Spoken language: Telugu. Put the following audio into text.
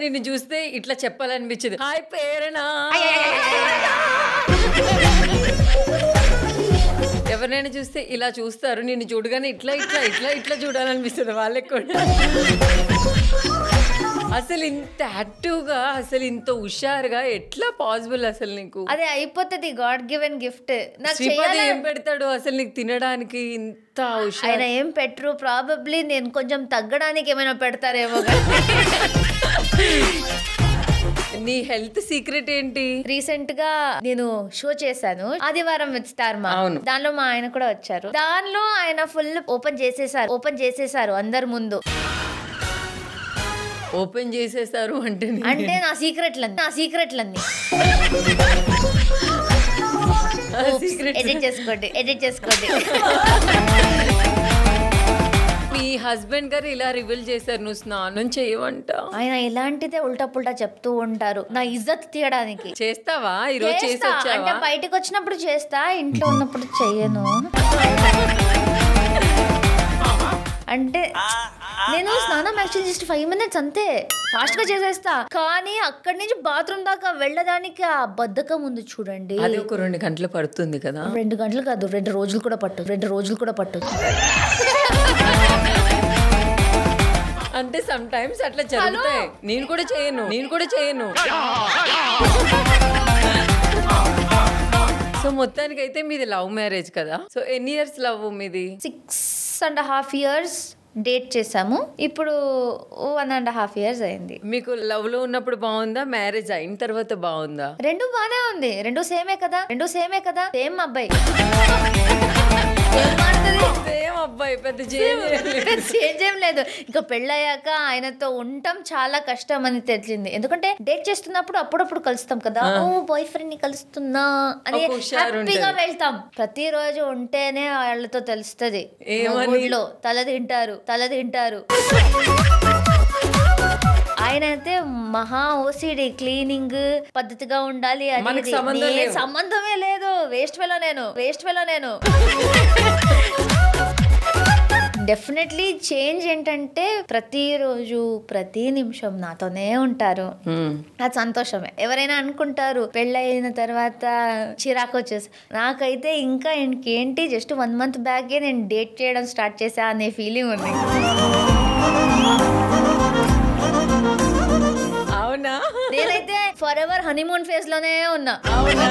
నిన్ను చూస్తే ఇట్లా చెప్పాలనిపించదు, హాయ్ పేరనా. ఎవరినైనా చూస్తే ఇలా చూస్తారు, నిన్ను చూడగానే ఇట్లా ఇట్లా ఇట్లా ఇట్లా చూడాలనిపిస్తుంది వాళ్ళకి కూడా. అసలు ఇంత యాక్టివ్గా, అసలు ఇంత హుషారుగా ఎట్లా పాసిబుల్ అసలు నీకు? అదే అయిపోతుంది, గాడ్ గివెన్ గిఫ్ట్. శ్రీపతి ఏం పెడతాడు అసలు నీకు తినడానికి? ఇంత హుషారు. ఆయన ఏం పెట్టరు, ప్రాబబ్లీ నేను కొంచెం తగ్గడానికి ఏమైనా పెడతారేమో. నీ హెల్త్ సీక్రెట్ ఏంటి? రీసెంట్ గా నేను షో చేశాను, ఆదివారం విత్ స్టార్ మా. దానిలో మా ఆయన కూడా వచ్చారు. దానిలో ఆయన ఫుల్ ఓపెన్ చేసేసారు అందరి ముందు. ఓపెన్ చేసేసారు అంటే నా సీక్రెట్లన్నీ ఎడిట్ చేసుకోండి. మీ హస్బెండ్ గారు ఇలా రివీల్ చేశారు, నువ్వు స్నానం చేయవంట. ఆయన ఇలాంటిదే ఉల్టా పుల్టా చెప్తూ ఉంటారు నా ఇజ్జత్ తీయడానికి. చేస్తావా? ఈరోజు చేసి వచ్చావా? అంటే బయటకు వచ్చినప్పుడు చేస్తా, ఇంట్లో ఉన్నప్పుడు చెయ్యను. అంటే నేను స్నానం యాక్చువల్లీ జస్ట్ 5 minutes అంతే, ఫాస్ట్ గా చేసేస్తా. కానీ అక్కడి నుంచి బాత్రూమ్ దాకా వెళ్ళడానికి ఆ బద్ధకం ఉంది చూడండి. అది ఒక 2 గంటలు పడుతుంది కదా. 2 గంటలు కాదు, 2 రోజులు కూడా పట్టు. అంటే సమ్ టైమ్స్ అట్లా జరుగుతాయి. నేను కూడా చేయను. సో మొత్తానికి అయితే మీది లవ్ మ్యారేజ్ కదా. సో ఎన్ని ఇయర్స్ లవ్ మీది? 6.5 years డేట్ చేసాము. ఇప్పుడు 1.5 years అయింది. మీకు లవ్ లో ఉన్నప్పుడు బాగుందా, మ్యారేజ్ అయిన తర్వాత బాగుందా? రెండు బానే ఉంది, రెండు సేమే కదా. సేమ్ అబ్బాయి, సేమ్ అబ్బాయి, పెద్ద చేంజ్ ఏం లేదు. ఇంకా పెళ్ళయ్యాక ఆయనతో ఉండటం చాలా కష్టం అని తెలిసింది. ఎందుకంటే డేట్ చేస్తున్నప్పుడు అప్పుడప్పుడు కలుస్తాం కదా, ఓ బాయ్ ఫ్రెండ్ ని కలుస్తున్నా అని హ్యాపీగా వెళ్తాం. ప్రతిరోజు ఉంటేనే వాళ్ళతో తెలుస్తుంది, ఊళ్ళో తల తింటారు. ఆయన అయితే మహా ఓసిడి, క్లీనింగ్, పద్ధతిగా ఉండాలి. అది సంబంధమే లేదు. వేస్ట్ ఫెలో నేను. డెఫినెట్లీ చేంజ్ ఏంటంటే ప్రతిరోజు ప్రతి నిమిషం నాతోనే ఉంటారు. అది సంతోషమే. ఎవరైనా అనుకుంటారు పెళ్ళైన తర్వాత చిరాకు వచ్చేసి, నాకైతే ఇంకా ఇంకేంటి జస్ట్ 1 month బ్యాకే నేను డేట్ చేయడం స్టార్ట్ చేసా అనే ఫీలింగ్ ఉంది. అవునా? నేనైతే ఫర్ ఎవర్ హనీమూన్ ఫేజ్ లోనే ఉన్నా. అవునా?